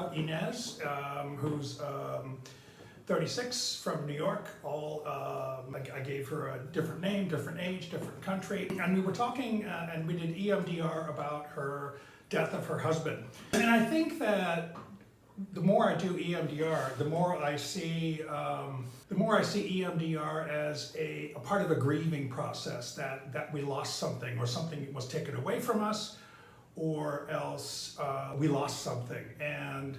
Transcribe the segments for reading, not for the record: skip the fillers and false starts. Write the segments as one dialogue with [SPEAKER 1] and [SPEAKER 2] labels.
[SPEAKER 1] about Inez, who's 36 from New York. I gave her a different name, different age, different country. And we were talking and we did EMDR about her death of her husband. And I think that the more I do EMDR, the more I see EMDR as a part of a grieving process, that we lost something, or something was taken away from us, or else we lost something. And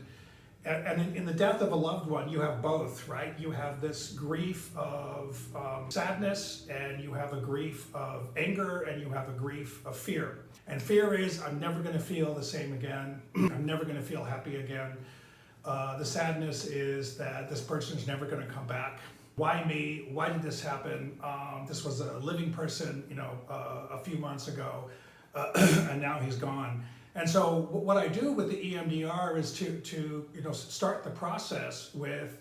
[SPEAKER 1] in the death of a loved one, you have both, right? You have this grief of sadness, and you have a grief of anger, and you have a grief of fear. And fear is, I'm never going to feel the same again. I'm never going to feel happy again. The sadness is that this person's never going to come back. Why me? Why did this happen? This was a living person, a few months ago, and now he's gone. And so what I do with the EMDR is to start the process with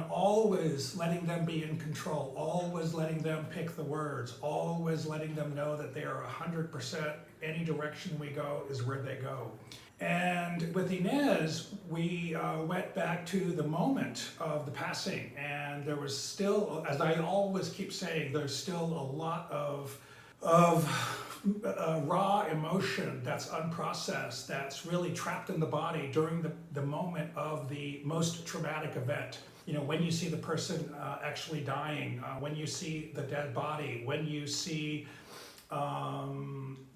[SPEAKER 1] always letting them be in control, always letting them pick the words, always letting them know that they are 100%, any direction we go is where they go. And with Inez, we went back to the moment of the passing, and there was still, as I always keep saying, there's still a lot of raw emotion that's unprocessed, that's really trapped in the body during the moment of the most traumatic event. When you see the person actually dying, when you see the dead body, when you see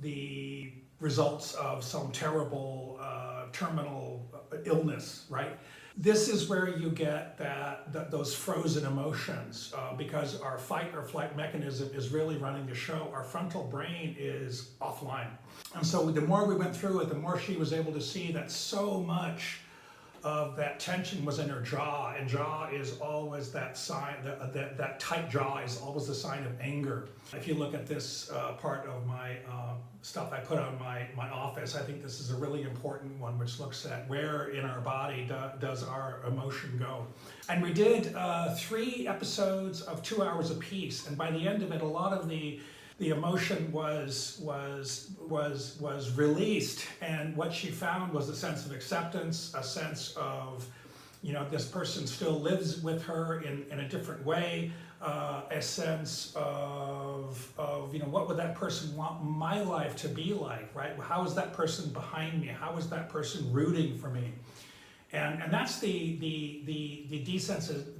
[SPEAKER 1] the results of some terrible terminal illness, right? This is where you get those frozen emotions because our fight or flight mechanism is really running the show. Our frontal brain is offline. And so the more we went through it, the more she was able to see that so much of that tension was in her jaw, and jaw is always that sign, that tight jaw is always a sign of anger. If you look at this part of my stuff I put on my office, I think this is a really important one, which looks at where in our body does our emotion go. And we did 3 episodes of 2 hours apiece, and by the end of it, a lot of the emotion was released, and what she found was a sense of acceptance, a sense of, this person still lives with her in a different way, a sense of what would that person want my life to be like, right? How is that person behind me? How is that person rooting for me? And that's the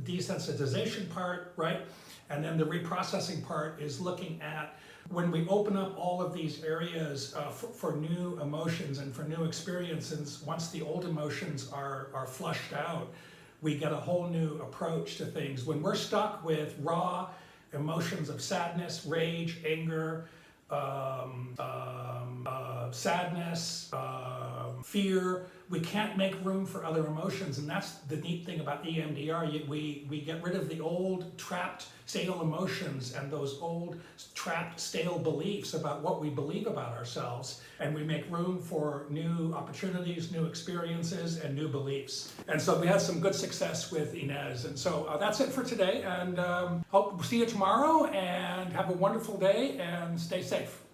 [SPEAKER 1] desensitization part, right? And then the reprocessing part is looking at when we open up all of these areas for new emotions and for new experiences. Once the old emotions are flushed out, we get a whole new approach to things. When we're stuck with raw emotions of sadness, rage, anger, sadness, fear, we can't make room for other emotions. And that's the neat thing about EMDR. We get rid of the old trapped stale emotions and those old trapped stale beliefs about what we believe about ourselves, and we make room for new opportunities, new experiences, and new beliefs. And so we had some good success with Inez. And so that's it for today, and hope to see you tomorrow, and have a wonderful day and stay safe.